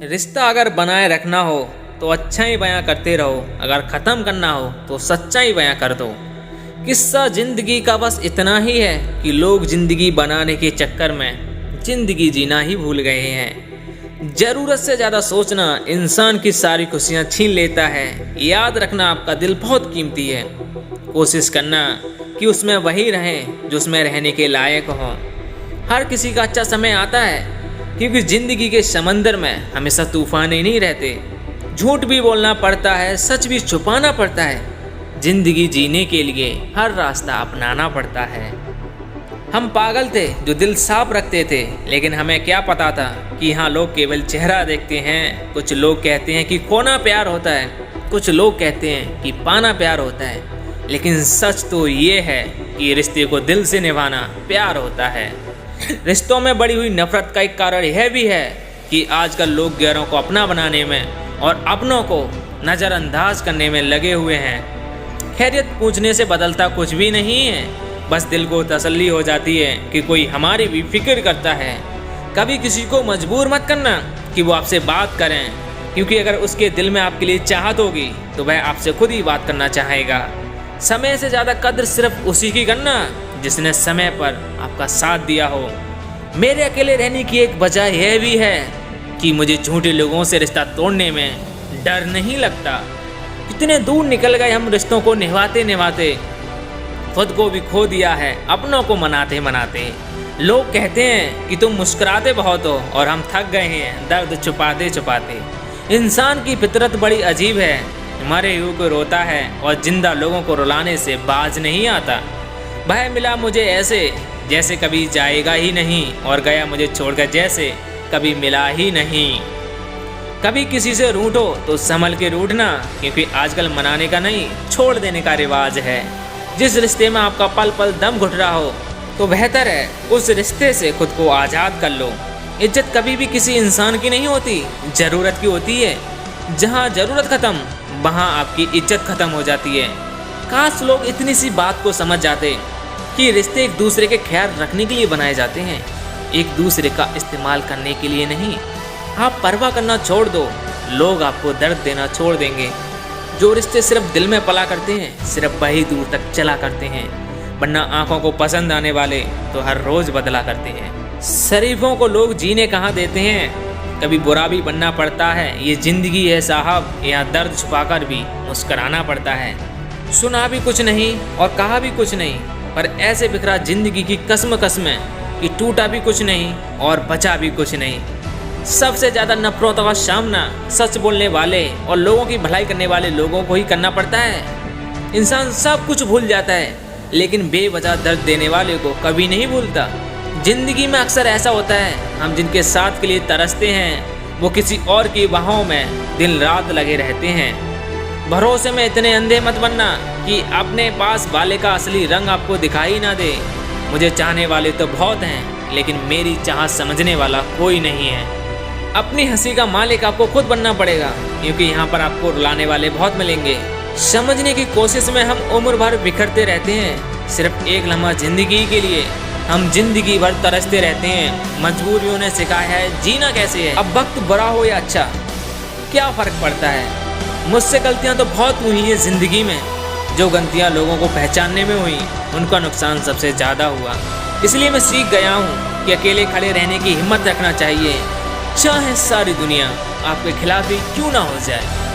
रिश्ता अगर बनाए रखना हो तो अच्छा ही बयां करते रहो, अगर ख़त्म करना हो तो सच्चाई बयां कर दो। किस्सा ज़िंदगी का बस इतना ही है कि लोग ज़िंदगी बनाने के चक्कर में ज़िंदगी जीना ही भूल गए हैं। ज़रूरत से ज़्यादा सोचना इंसान की सारी खुशियाँ छीन लेता है। याद रखना आपका दिल बहुत कीमती है। कोशिश करना कि उसमें वही रहें जो उसमें रहने के लायक हों। हर किसी का अच्छा समय आता है, क्योंकि ज़िंदगी के समंदर में हमेशा तूफान ही नहीं रहते। झूठ भी बोलना पड़ता है, सच भी छुपाना पड़ता है। ज़िंदगी जीने के लिए हर रास्ता अपनाना पड़ता है। हम पागल थे जो दिल साफ रखते थे, लेकिन हमें क्या पता था कि यहाँ लोग केवल चेहरा देखते हैं। कुछ लोग कहते हैं कि खोना प्यार होता है, कुछ लोग कहते हैं कि पाना प्यार होता है, लेकिन सच तो ये है कि रिश्ते को दिल से निभाना प्यार होता है। रिश्तों में बढ़ी हुई नफरत का एक कारण यह भी है कि आजकल लोग गैरों को अपना बनाने में और अपनों को नज़रअंदाज करने में लगे हुए हैं। खैरियत पूछने से बदलता कुछ भी नहीं है, बस दिल को तसल्ली हो जाती है कि कोई हमारी भी फिक्र करता है। कभी किसी को मजबूर मत करना कि वो आपसे बात करें, क्योंकि अगर उसके दिल में आपके लिए चाहत होगी तो वह आपसे खुद ही बात करना चाहेगा। समय से ज़्यादा कद्र सिर्फ उसी की करना जिसने समय पर आपका साथ दिया हो। मेरे अकेले रहने की एक वजह यह भी है कि मुझे झूठे लोगों से रिश्ता तोड़ने में डर नहीं लगता। कितने दूर निकल गए हम रिश्तों को निभाते निभाते, खुद को भी खो दिया है अपनों को मनाते मनाते। लोग कहते हैं कि तुम मुस्कुराते बहुत हो, और हम थक गए हैं दर्द छुपाते छुपाते। इंसान की फितरत बड़ी अजीब है, मरे हुए को रोता है और जिंदा लोगों को रुलाने से बाज नहीं आता। वह मिला मुझे ऐसे जैसे कभी जाएगा ही नहीं, और गया मुझे छोड़कर जैसे कभी मिला ही नहीं। कभी किसी से रूठो तो संभल के रूठना, क्योंकि आजकल मनाने का नहीं छोड़ देने का रिवाज है। जिस रिश्ते में आपका पल पल दम घुट रहा हो तो बेहतर है उस रिश्ते से खुद को आज़ाद कर लो। इज्जत कभी भी किसी इंसान की नहीं होती, ज़रूरत की होती है। जहाँ ज़रूरत ख़त्म वहाँ आपकी इज्जत ख़त्म हो जाती है। काश लोग इतनी सी बात को समझ जाते कि रिश्ते एक दूसरे के ख्याल रखने के लिए बनाए जाते हैं, एक दूसरे का इस्तेमाल करने के लिए नहीं। आप परवाह करना छोड़ दो, लोग आपको दर्द देना छोड़ देंगे। जो रिश्ते सिर्फ दिल में पला करते हैं सिर्फ वही दूर तक चला करते हैं, वरना आंखों को पसंद आने वाले तो हर रोज़ बदला करते हैं। शरीफों को लोग जीने कहाँ देते हैं, कभी बुरा भी बनना पड़ता है। ये ज़िंदगी है साहब, यहाँ दर्द छुपाकर भी मुस्कराना पड़ता है। सुना भी कुछ नहीं और कहा भी कुछ नहीं, पर ऐसे बिखरा ज़िंदगी की कसम कसमें कि टूटा भी कुछ नहीं और बचा भी कुछ नहीं। सबसे ज़्यादा नफरतों का सामना सच बोलने वाले और लोगों की भलाई करने वाले लोगों को ही करना पड़ता है। इंसान सब कुछ भूल जाता है, लेकिन बेवजह दर्द देने वाले को कभी नहीं भूलता। ज़िंदगी में अक्सर ऐसा होता है, हम जिनके साथ के लिए तरसते हैं वो किसी और की बाहों में दिन रात लगे रहते हैं। भरोसे में इतने अंधे मत बनना कि अपने पास वाले का असली रंग आपको दिखाई ना दे। मुझे चाहने वाले तो बहुत हैं, लेकिन मेरी चाहत समझने वाला कोई नहीं है। अपनी हंसी का मालिक आपको खुद बनना पड़ेगा, क्योंकि यहाँ पर आपको रुलाने वाले बहुत मिलेंगे। समझने की कोशिश में हम उम्र भर बिखरते रहते हैं, सिर्फ एक लम्हा जिंदगी के लिए हम जिंदगी भर तरसते रहते हैं। मजबूरियों ने सिखाया है जीना कैसे है। अब वक्त बुरा हो या अच्छा, क्या फ़र्क पड़ता है। मुझसे गलतियां तो बहुत हुई हैं ज़िंदगी में, जो गलतियां लोगों को पहचानने में हुई उनका नुकसान सबसे ज़्यादा हुआ। इसलिए मैं सीख गया हूँ कि अकेले खड़े रहने की हिम्मत रखना चाहिए, चाहे सारी दुनिया आपके खिलाफ ही क्यों ना हो जाए।